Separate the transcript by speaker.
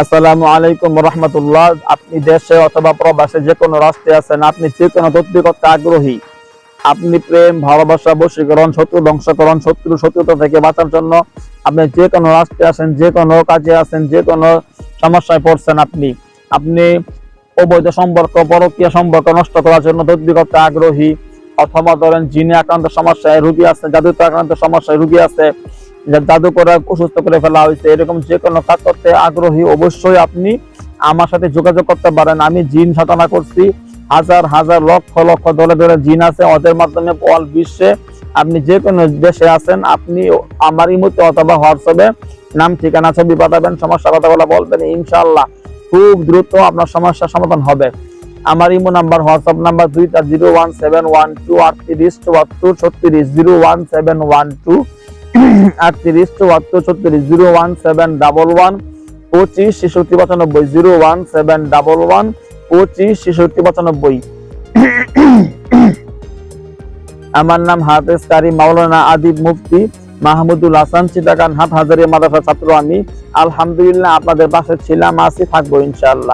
Speaker 1: আসসালামু আলাইকুম রহমতুল্লাহ। আপনি দেশে অথবা প্রবাসে যে কোনো রাষ্ট্রে আছেন, আপনি যে কোনো তদবির করতে আগ্রহী, আপনি প্রেম, ভালোবাসা, বশীকরণ, শত্রু ধ্বংসকরণ, শত্রুতা থেকে বাঁচার জন্য আপনি যে কোনো রাষ্ট্রে আছেন, যে কোনো কাজে আছেন, যে কোনো সমস্যায় পড়ছেন, আপনি আপনি অবৈধ সম্পর্ক, পরকীয়া সম্পর্ক নষ্ট করার জন্য তদবির করতে আগ্রহী, অথবা ধরেন জিনে আক্রান্ত সমস্যায় রোগী আছে, জাদুতে আক্রান্ত সমস্যায় রোগী আছে, জাদু করে অসুস্থ করে ফেলা হয়েছে, এরকম যে কোনো কাজ করতে আগ্রহী, অবশ্যই আপনি আমার সাথে যোগাযোগ করতে পারেন। আমি জিন সাধনা করছি, হাজার হাজার লক্ষ লক্ষ দলে দলে জিন আছে, ওদের মাধ্যমে অল বিশ্বে আপনি যে কোনো দেশে আছেন, আপনি আমার ইমোতে অথবা হোয়াটসঅ্যাপে নাম, ঠিকানা, ছবি পাঠাবেন, সমস্যা কথা বলবেন, ইনশাআল্লাহ খুব দ্রুত আপনার সমস্যার সমাধান হবে। আমার ইমো নাম্বার, হোয়াটসঅ্যাপ নাম্বার 01712 01712 3874 01711 25 66 95 01711 25 66 95। আমার নাম হাফেজ কারি মাওলানা আদিব মুফতি মাহমুদুল হাসান, চিটাগাং হাটহাজারী মাদ্রাসার ছাত্র আমি। আলহামদুলিল্লাহ আপনাদের পাশে ছিলাম, আছি, থাকবো ইনশাআল্লাহ।